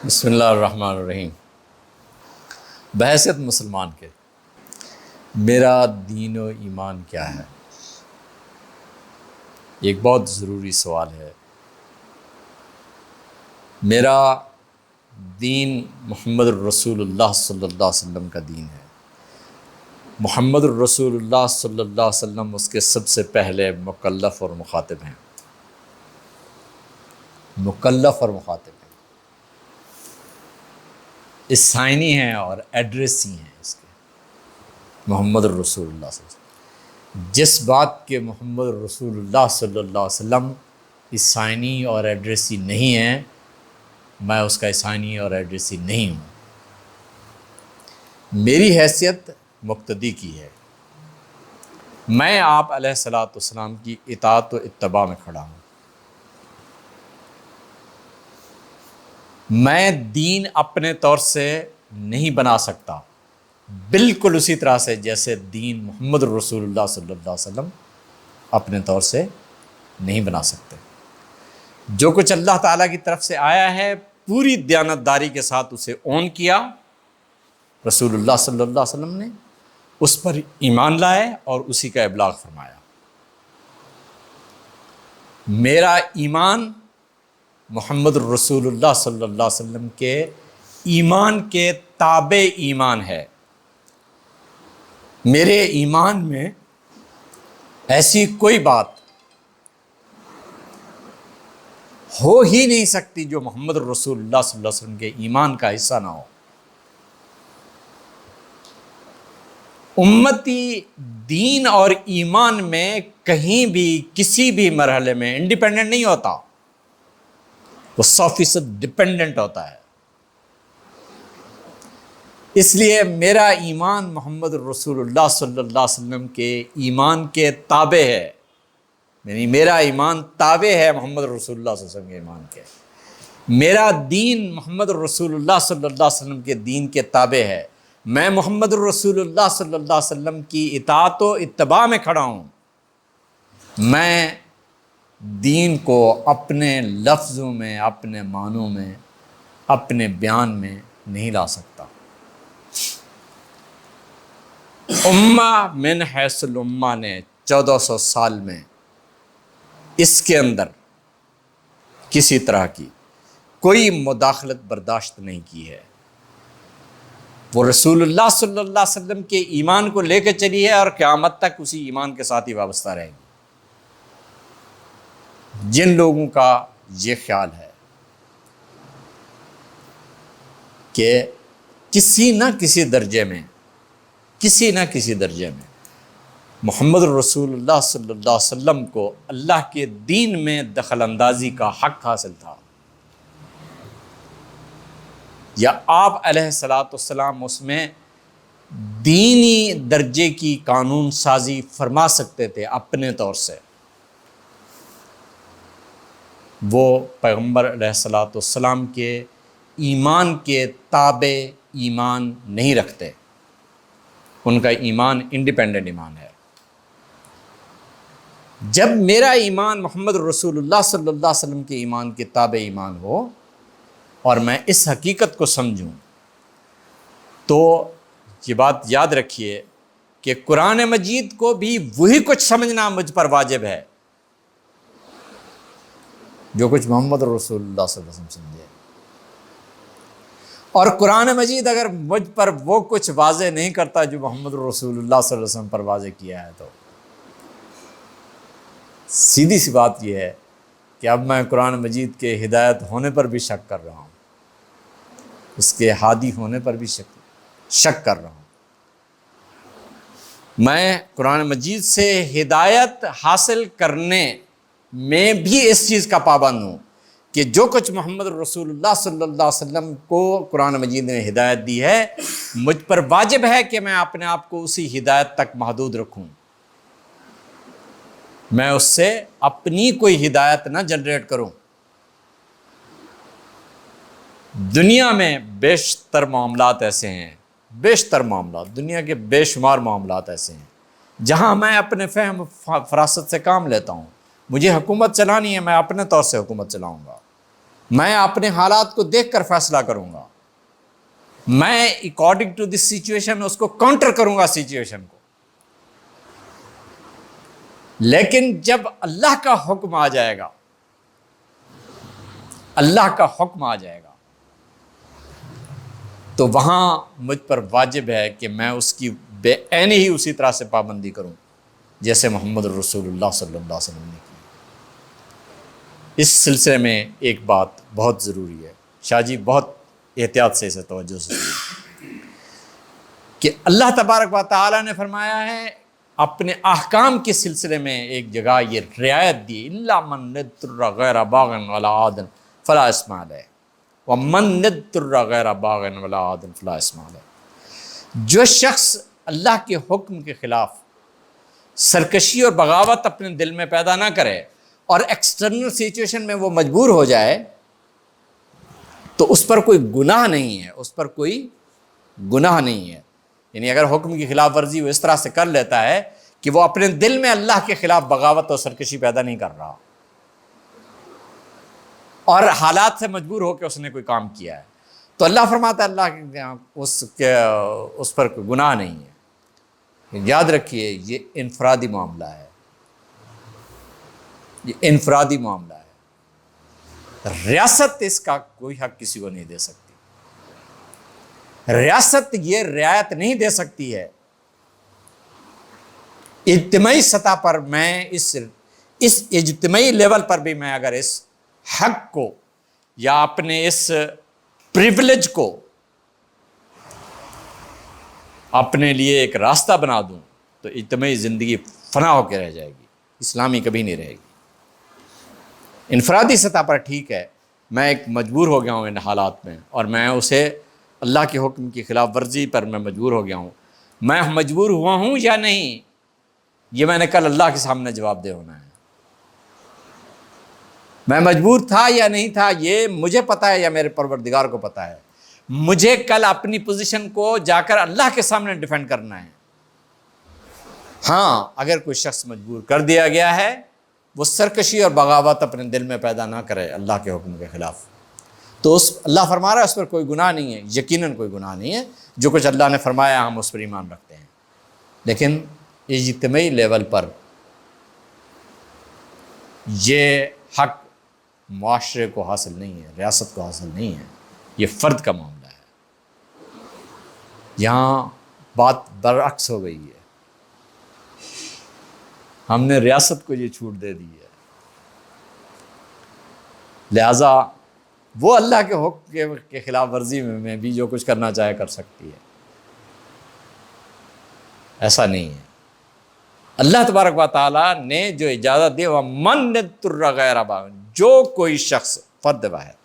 بسم اللہ الرحمن الرحیم۔ بحیثیت مسلمان کے میرا دین و ایمان کیا ہے؟ ایک بہت ضروری سوال ہے۔ میرا دین محمد الرسول اللہ صلی اللہ علیہ وسلم کا دین ہے۔ محمد الرسول اللہ صلی اللہ علیہ وسلم اس کے سب سے پہلے مکلف اور مخاطب ہیں۔ مکلف اور مخاطب ہیں، اسائنی ہیں اور ایڈریسی ہیں اس کے۔ محمد الرسول اللہ صلی اللہ علیہ وسلم، جس بات کے محمد الرسول اللہ صلی اللہ علیہ وسلم اسائنی اور ایڈریسی نہیں ہیں، میں اس کا اسائنی اور ایڈریسی نہیں ہوں۔ میری حیثیت مقتدی کی ہے۔ میں آپ علیہ الصلوۃ والسلام کی اطاعت و اتباع میں کھڑا ہوں۔ میں دین اپنے طور سے نہیں بنا سکتا، بالکل اسی طرح سے جیسے دین محمد رسول اللہ صلی اللہ علیہ وسلم اپنے طور سے نہیں بنا سکتے۔ جو کچھ اللہ تعالیٰ کی طرف سے آیا ہے پوری دیانتداری کے ساتھ اسے اون کیا، رسول اللہ صلی اللہ علیہ وسلم نے اس پر ایمان لائے اور اسی کا ابلاغ فرمایا۔ میرا ایمان محمد الرسول اللہ صلی اللہ علیہ وسلم کے ایمان کے تابع ایمان ہے۔ میرے ایمان میں ایسی کوئی بات ہو ہی نہیں سکتی جو محمد الرسول اللہ صلی اللہ علیہ وسلم کے ایمان کا حصہ نہ ہو۔ امتی دین اور ایمان میں کہیں بھی کسی بھی مرحلے میں انڈیپینڈنٹ نہیں ہوتا، وہ 100% ڈپینڈنٹ ہوتا ہے۔ اس لیے میرا ایمان محمد الرسول اللہ صلی اللہ علیہ وسلم کے ایمان کے تابع ہے، یعنی میرا ایمان تابع ہے محمد الرسول اللہ صلی اللہ علیہ وسلم کے ایمان کے۔ میرا دین محمد الرسول اللہ صلی اللہ علیہ وسلم کے دین کے تابع ہے۔ میں محمد الرسول اللہ صلی اللہ علیہ وسلم کی اطاعت و اتباع میں کھڑا ہوں۔ میں دین کو اپنے لفظوں میں، اپنے معنوں میں، اپنے بیان میں نہیں لا سکتا۔ امہ من حیث الامہ نے 1400 سال میں اس کے اندر کسی طرح کی کوئی مداخلت برداشت نہیں کی ہے۔ وہ رسول اللہ صلی اللہ علیہ وسلم کے ایمان کو لے کے چلی ہے اور قیامت تک اسی ایمان کے ساتھ ہی وابستہ رہے گی۔ جن لوگوں کا یہ خیال ہے کہ کسی نہ کسی درجے میں محمد الرسول اللہ صلی اللہ علیہ وسلم کو اللہ کے دین میں دخل اندازی کا حق حاصل تھا، یا آپ علیہ الصلوۃ والسلام اس میں دینی درجے کی قانون سازی فرما سکتے تھے اپنے طور سے، وہ پیغمبر علیہ الصلوۃ والسلام کے ایمان کے تابع ایمان نہیں رکھتے۔ ان کا ایمان انڈیپینڈنٹ ایمان ہے۔ جب میرا ایمان محمد رسول اللہ صلی اللہ علیہ وسلم کے ایمان کے تابع ایمان ہو اور میں اس حقیقت کو سمجھوں، تو یہ بات یاد رکھیے کہ قرآن مجید کو بھی وہی کچھ سمجھنا مجھ پر واجب ہے جو کچھ محمد رسول اللہ صلی اللہ علیہ وسلم سمجھے۔ اور قرآن مجید اگر مجھ پر وہ کچھ واضح نہیں کرتا جو محمد رسول اللہ صلی اللہ علیہ وسلم پر واضح کیا ہے، تو سیدھی سی بات یہ ہے کہ اب میں قرآن مجید کے ہدایت ہونے پر بھی شک کر رہا ہوں، اس کے ہادی ہونے پر بھی شک کر رہا ہوں۔ میں قرآن مجید سے ہدایت حاصل کرنے میں بھی اس چیز کا پابند ہوں کہ جو کچھ محمد رسول اللہ صلی اللہ علیہ وسلم کو قرآن مجید نے ہدایت دی ہے، مجھ پر واجب ہے کہ میں اپنے آپ کو اسی ہدایت تک محدود رکھوں۔ میں اس سے اپنی کوئی ہدایت نہ جنریٹ کروں۔ دنیا میں بیشتر معاملات ایسے ہیں، دنیا کے بے شمار معاملات ایسے ہیں جہاں میں اپنے فہم فراست سے کام لیتا ہوں۔ مجھے حکومت چلانی ہے، میں اپنے طور سے حکومت چلاؤں گا۔ میں اپنے حالات کو دیکھ کر فیصلہ کروں گا، میں اکارڈنگ ٹو دس سچویشن اس کو کاؤنٹر کروں گا سچویشن کو۔ لیکن جب اللہ کا حکم آ جائے گا، اللہ کا حکم آ جائے گا، تو وہاں مجھ پر واجب ہے کہ میں اس کی بے عینی ہی اسی طرح سے پابندی کروں جیسے محمد رسول اللہ صلی اللہ علیہ وسلم نے کی۔ اس سلسلے میں ایک بات بہت ضروری ہے، شاہ جی بہت احتیاط سے اسے توجہ سے سنیں، کہ اللہ تبارک و تعالیٰ نے فرمایا ہے اپنے احکام کے سلسلے میں ایک جگہ یہ رعایت دی، الا من اضطر غیر باغ ولا عاد فلا اثم علیہ ومن اضطر غیر باغ ولا عاد فلا اثم علیہ۔ جو شخص اللہ کے حکم کے خلاف سرکشی اور بغاوت اپنے دل میں پیدا نہ کرے اور ایکسٹرنل سچویشن میں وہ مجبور ہو جائے تو اس پر کوئی گناہ نہیں ہے، اس پر کوئی گناہ نہیں ہے۔ یعنی اگر حکم کی خلاف ورزی وہ اس طرح سے کر لیتا ہے کہ وہ اپنے دل میں اللہ کے خلاف بغاوت اور سرکشی پیدا نہیں کر رہا اور حالات سے مجبور ہو کے اس نے کوئی کام کیا ہے، تو اللہ فرماتا ہے اللہ اس پر کوئی گناہ نہیں ہے۔ یاد رکھیے یہ انفرادی معاملہ ہے، یہ انفرادی معاملہ ہے، ریاست اس کا کوئی حق کسی کو نہیں دے سکتی، ریاست یہ رعایت نہیں دے سکتی ہے۔ اجتماعی سطح پر میں اس اجتماعی لیول پر بھی میں اگر اس حق کو یا اپنے اس پریولیج کو اپنے لیے ایک راستہ بنا دوں تو اجتماعی زندگی فنا ہو کے رہ جائے گی، اسلامی کبھی نہیں رہے گی۔ انفرادی سطح پر ٹھیک ہے، میں ایک مجبور ہو گیا ہوں ان حالات میں اور میں اسے اللہ کے حکم کی خلاف ورزی پر میں مجبور ہو گیا ہوں، میں مجبور ہوا ہوں یا نہیں یہ میں نے کل اللہ کے سامنے جواب دے ہونا ہے۔ میں مجبور تھا یا نہیں تھا یہ مجھے پتا ہے یا میرے پروردگار کو پتا ہے، مجھے کل اپنی پوزیشن کو جا کر اللہ کے سامنے ڈیفینڈ کرنا ہے۔ ہاں اگر کوئی شخص مجبور کر دیا گیا ہے وہ سرکشی اور بغاوت اپنے دل میں پیدا نہ کرے اللہ کے حکم کے خلاف، تو اللہ فرما رہا ہے اس پر کوئی گناہ نہیں ہے، یقیناً کوئی گناہ نہیں ہے، جو کچھ اللہ نے فرمایا ہم اس پر ایمان رکھتے ہیں۔ لیکن اجتماعی لیول پر یہ حق معاشرے کو حاصل نہیں ہے، ریاست کو حاصل نہیں ہے، یہ فرد کا معاملہ ہے۔ یہاں بات برعکس ہو گئی ہے، ہم نے ریاست کو یہ چھوٹ دے دی ہے، لہذا وہ اللہ کے حکم کے خلاف ورزی میں بھی جو کچھ کرنا چاہے کر سکتی ہے، ایسا نہیں ہے۔ اللہ تبارک و تعالیٰ نے جو اجازت دی وہ من اضطر غیر باغ، جو کوئی شخص فرد واحد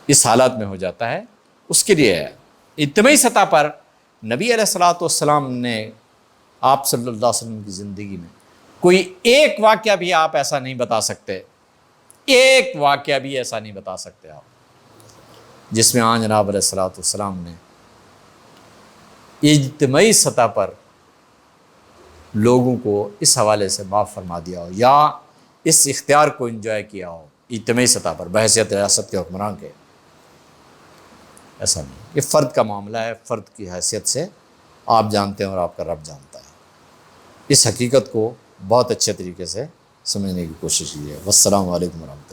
اس حالات میں ہو جاتا ہے اس کے لیے ہے۔ اجتماعی سطح پر نبی علیہ الصلوۃ والسلام نے آپ صلی اللہ علیہ وسلم کی زندگی میں کوئی ایک واقعہ بھی آپ ایسا نہیں بتا سکتے، ایک واقعہ بھی ایسا نہیں بتا سکتے آپ جس میں جناب علیہ الصلوۃ والسلام نے اجتماعی سطح پر لوگوں کو اس حوالے سے معاف فرما دیا ہو یا اس اختیار کو انجوائے کیا ہو اجتماعی سطح پر بحیثیت ریاست کے حکمران کے، ایسا نہیں۔ یہ فرد کا معاملہ ہے، فرد کی حیثیت سے آپ جانتے ہیں اور آپ کا رب جانتا ہے۔ اس حقیقت کو بہت اچھے طریقے سے سمجھنے کی کوشش کی ہے۔ والسلام علیکم ورحمۃ اللہ۔